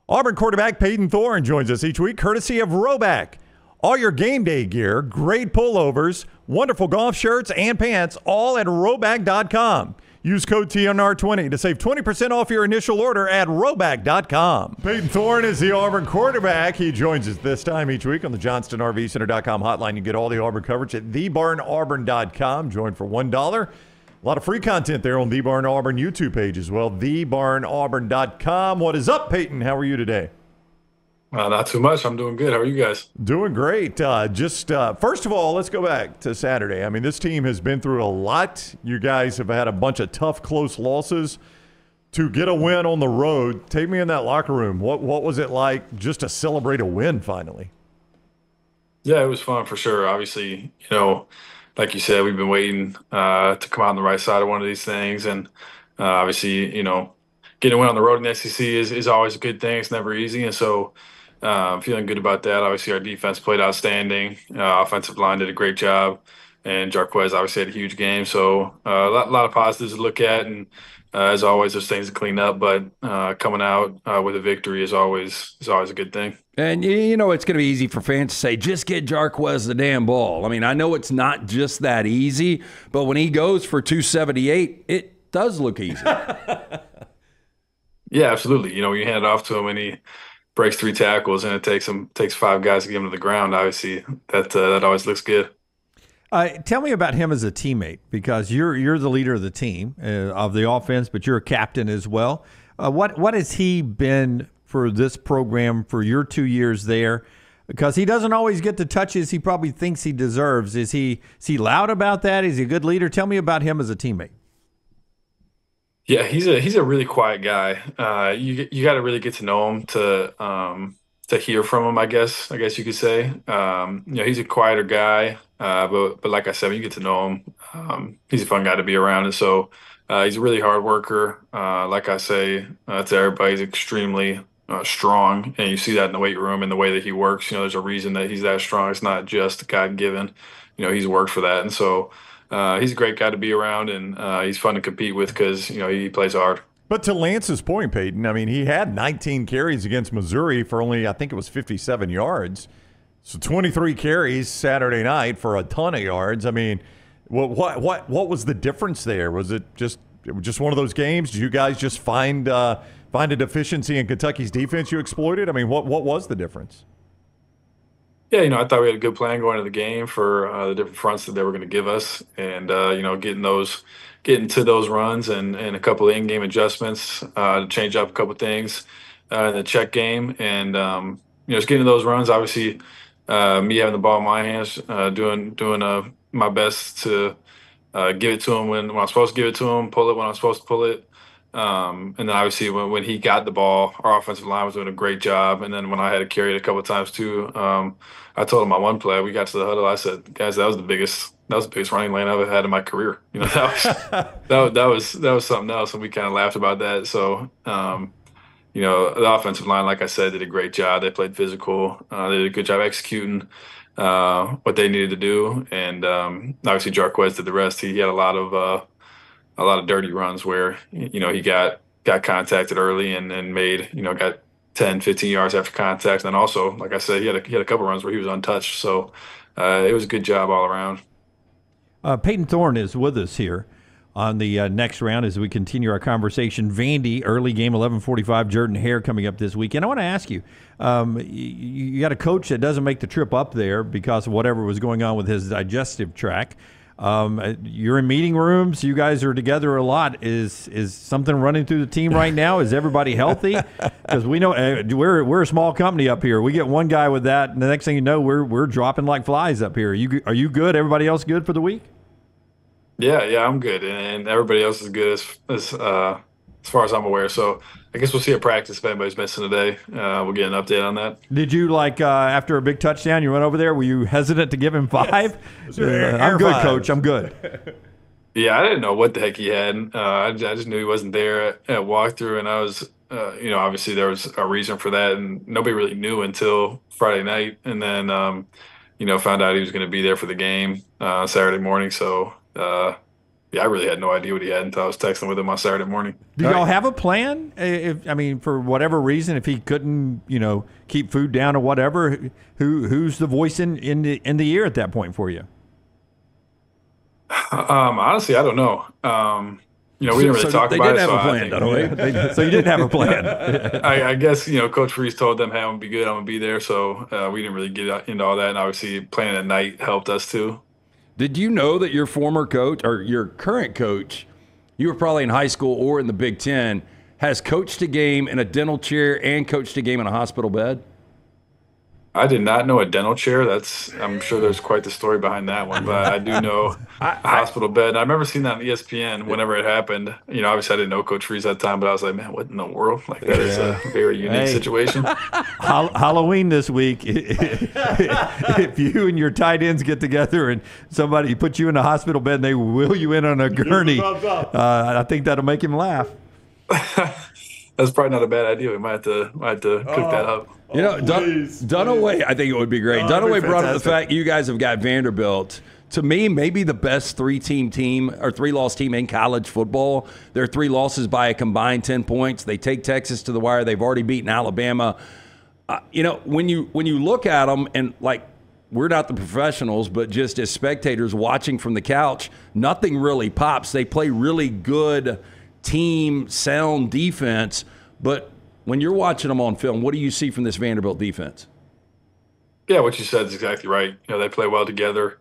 Auburn quarterback Payton Thorne joins us each week, courtesy of Roback. All your game day gear, great pullovers, wonderful golf shirts, and pants, all at Roback.com. Use code TNR20 to save 20% off your initial order at Roback.com. Payton Thorne is the Auburn quarterback. He joins us this time each week on the JohnstonRVCenter.com hotline. You get all the Auburn coverage at TheBarnAuburn.com. Join for $1. A lot of free content there on The Barn Auburn YouTube page as well, TheBarnAuburn.com. What is up, Payton? How are you today? Not too much. I'm doing good. How are you guys? Doing great. First of all, let's go back to Saturday. I mean, this team has been through a lot. You guys have had a bunch of tough, close losses. To get a win on the road, take me in that locker room. What was it like just to celebrate a win finally? Yeah, it was fun for sure. Obviously, like you said, we've been waiting to come out on the right side of one of these things. And obviously, getting a win on the road in the SEC is always a good thing. It's never easy. And so feeling good about that. Obviously, our defense played outstanding. Offensive line did a great job. And Jarquez obviously had a huge game. So a lot of positives to look at. And as always, there's things to clean up. But coming out with a victory is always a good thing. And, it's going to be easy for fans to say, just get Jarquez the damn ball. I mean, I know it's not just that easy, but when he goes for 278, it does look easy. Yeah, absolutely. You hand it off to him and he breaks 3 tackles and it takes 5 guys to get him to the ground. Obviously, that always looks good. Tell me about him as a teammate, because you're the leader of the team, of the offense, but you're a captain as well. What has he been for this program for your 2 years there? Because he doesn't always get the touches he probably thinks he deserves. Is he loud about that? Is he a good leader? Tell me about him as a teammate. Yeah, he's a really quiet guy. You got to really get to know him to hear from him, I guess you could say. He's a quieter guy, but like I said, when you get to know him, he's a fun guy to be around. And so he's a really hard worker. Like I say to everybody, he's extremely strong, and you see that in the weight room and the way that he works. There's a reason that he's that strong. It's not just God-given. He's worked for that. And so he's a great guy to be around, and he's fun to compete with because, he plays hard. But to Lance's point, Payton, I mean, he had 19 carries against Missouri for only, I think it was 57 yards. So 23 carries Saturday night for a ton of yards. I mean, what was the difference there? Was it just one of those games? Did you guys just find a deficiency in Kentucky's defense you exploited? I mean, what was the difference? Yeah, I thought we had a good plan going into the game for the different fronts that they were going to give us, and getting to those runs and a couple of in-game adjustments to change up a couple of things in the check game, and just getting to those runs. Obviously, me having the ball in my hands, doing my best to give it to him when I'm supposed to give it to him, pull it when I'm supposed to pull it. And then obviously when he got the ball, our offensive line was doing a great job. And then when I had to carry it a couple of times too, I told him on one play, we got to the huddle, I said, guys, that was the biggest running lane I've ever had in my career. That was something else, and we kind of laughed about that. So the offensive line, like I said, did a great job. They played physical. They did a good job executing what they needed to do, and obviously Jarquez did the rest. He had a lot of dirty runs where he got contacted early and made got 10, 15 yards after contact. And then also, like I said, he had a couple runs where he was untouched. So it was a good job all around. Payton Thorne is with us here on the next round as we continue our conversation. Vandy, early game, 11:45, Jordan Hare coming up this weekend. I want to ask you, you got a coach that doesn't make the trip up there because of whatever was going on with his digestive tract. You're in meeting rooms. You guys are together a lot. Is something running through the team right now? Is everybody healthy? Because we know we're a small company up here. We get one guy with that, and the next thing you know, we're dropping like flies up here. Are you good? Everybody else good for the week? Yeah, I'm good, and everybody else is good as far as I'm aware. So I guess we'll see at practice if anybody's missing today. We'll get an update on that. Did you, after a big touchdown, you went over there? Were you hesitant to give him 5? Yes. I'm good, Coach. I'm good. Yeah, I didn't know what the heck he had. I just knew he wasn't there at walkthrough, and I was, obviously there was a reason for that, and nobody really knew until Friday night, and then, found out he was going to be there for the game Saturday morning. So, yeah, I really had no idea what he had until I was texting with him on Saturday morning. Do y'all have a plan? If I mean, for whatever reason, if he couldn't, keep food down or whatever, who's the voice in the ear at that point for you? Honestly, I don't know. We didn't really talk they about didn't it. have So a plan, So you didn't have a plan. I guess, Coach Freeze told them, hey, I'm going to be good. I'm going to be there. So we didn't really get into all that. And obviously playing at night helped us too. Did you know that your former coach or your current coach, you were probably in high school or in the Big Ten, has coached a game in a dental chair and coached a game in a hospital bed? I did not know a dental chair. I'm sure there's quite the story behind that one, but I do know a hospital bed. I remember seeing that on ESPN whenever it happened. Obviously I didn't know Coach Freeze at the time, but I was like, man, what in the world? Like that is a very unique situation. Halloween this week. If you and your tight ends get together and somebody puts you in a hospital bed and they wheel you in on a gurney, I think that'll make him laugh. That's probably not a bad idea. We might have to cook that up. Dunaway, I think it would be great. Dunaway brought up the fact you guys have got Vanderbilt. To me, maybe the best three-loss team in college football. Their 3 losses by a combined 10 points. They take Texas to the wire. They've already beaten Alabama. When you look at them and we're not the professionals, but just as spectators watching from the couch, nothing really pops. They play really good team sound defense, but when you're watching them on film, what do you see from this Vanderbilt defense? Yeah, what you said is exactly right. They play well together.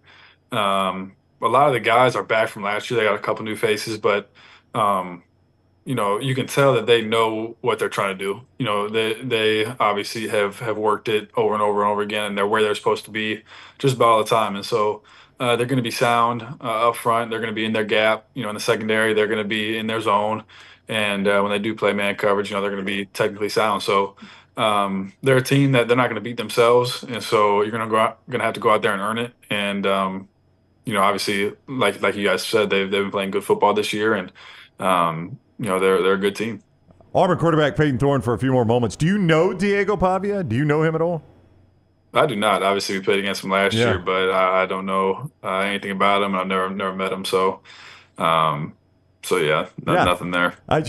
A lot of the guys are back from last year. They got a couple new faces, but you can tell that they know what they're trying to do. They obviously have worked it over and over and over again, and they're where they're supposed to be just about all the time. And so they're going to be sound up front. They're going to be in their gap. In the secondary, they're going to be in their zone. And when they do play man coverage, they're going to be technically sound. So they're a team that they're not going to beat themselves, and so you're going to have to go out there and earn it. And obviously, like you guys said, they've been playing good football this year, and they're a good team. Auburn quarterback Payton Thorne for a few more moments. Do you know Diego Pavia? Do you know him at all? I do not. Obviously, we played against him last year, but I don't know anything about him. I've never met him, so nothing there. I'm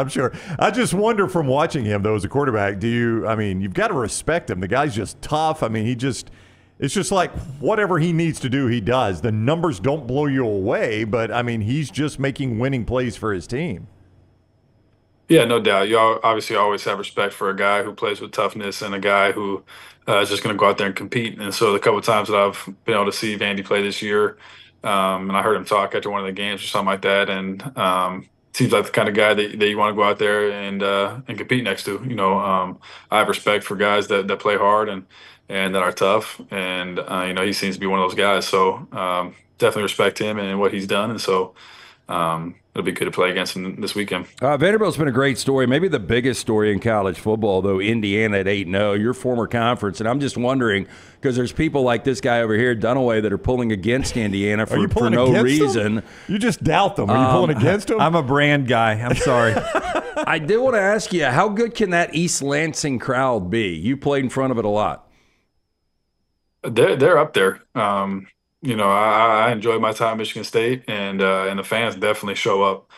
sure. I just wonder from watching him though as a quarterback. You've got to respect him. The guy's just tough. It's just like whatever he needs to do, he does. The numbers don't blow you away, but he's just making winning plays for his team. Yeah, no doubt. You obviously always have respect for a guy who plays with toughness and a guy who is just going to go out there and compete. And so the couple of times that I've been able to see Vandy play this year, and I heard him talk after one of the games or something like that, and seems like the kind of guy that you want to go out there and compete next to. I have respect for guys that play hard and that are tough, and he seems to be one of those guys. So definitely respect him and what he's done, and so it'll be good to play against him this weekend. Vanderbilt's been a great story, maybe the biggest story in college football, though. Indiana at 8-0, your former conference, and I'm just wondering because there's people like this guy over here, Dunaway, that are pulling against Indiana for no reason. Them? You just doubt them. Are you pulling against them? I'm a brand guy. I'm sorry. I did want to ask you, how good can that East Lansing crowd be? You played in front of it a lot. They're up there. I enjoy my time at Michigan State, and the fans definitely show up.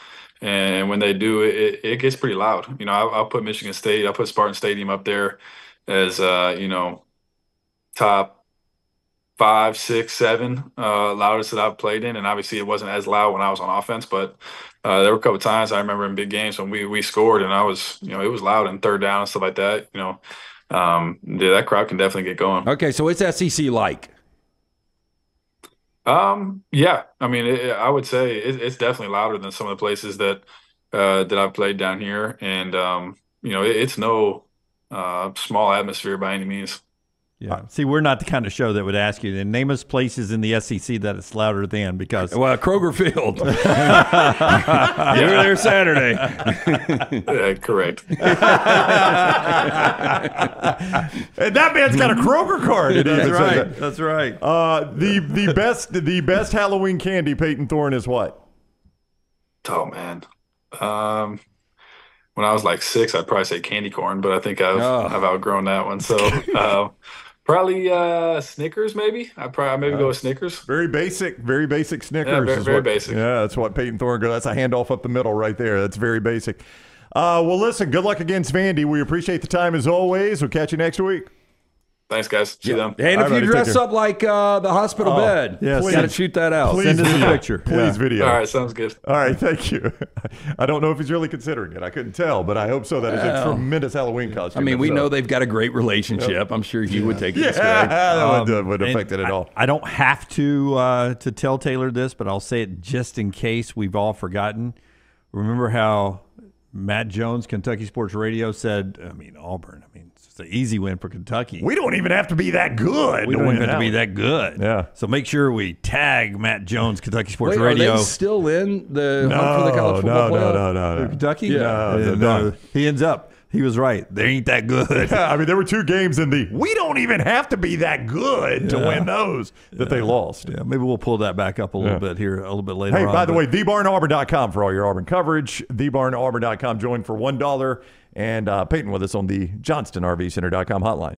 And when they do, it gets pretty loud. I'll put Michigan State, I'll put Spartan Stadium up there as top 5, 6, 7 loudest that I've played in. And obviously, it wasn't as loud when I was on offense, but there were a couple of times I remember in big games when we scored, and I was it was loud in third down and stuff like that. That crowd can definitely get going. Okay, so it's SEC like. Yeah, I would say it's definitely louder than some of the places that I've played down here, and it's no small atmosphere by any means. Yeah. See, we're not the kind of show that would ask you to name us places in the SEC that it's louder than, because Kroger Field. You were there Saturday. Yeah, correct. And that man's got a Kroger card. That's right. That's right. The best Halloween candy, Payton Thorne, is what? Oh man. When I was like 6, I'd probably say candy corn, but I think I've outgrown that one. So Probably Snickers, maybe. I'd maybe go with Snickers. Very basic Snickers. Yeah, very basic. Yeah, that's what Payton Thorne goes. That's a handoff up the middle right there. That's very basic. Well, listen, good luck against Vandy. We appreciate the time as always. We'll catch you next week. Thanks, guys. See them. And All if right, you buddy, dress take care. up like the hospital bed, yes. got to shoot that out. Please Send us a video. picture. Please video. All right, sounds good. All right, thank you. I don't know if he's really considering it. I couldn't tell, but I hope so. That is a tremendous Halloween costume. I mean, we So- know they've got a great relationship. I'm sure you would take it. Yeah, Greg. that wouldn't affect it at all. I don't have to tell Taylor this, but I'll say it just in case we've all forgotten. Remember how Matt Jones, Kentucky Sports Radio, said, Auburn, it's an easy win for Kentucky. We don't even have to be that good. We to don't win even have to be one. that good. Yeah. So make sure we tag Matt Jones, Kentucky Sports Wait, Radio. are they still in the hunt for the college football playoff? No. Kentucky? Yeah. No, he ends up. He was right. They ain't that good. There were 2 games in the we don't even have to be that good to win those that they lost. Yeah, maybe we'll pull that back up a little bit here, a little bit later Hey, on. by the way, thebarnauburn.com for all your Auburn coverage. Thebarnauburn.com. Join for $1. And Peyton with us on the JohnstonRVCenter.com hotline.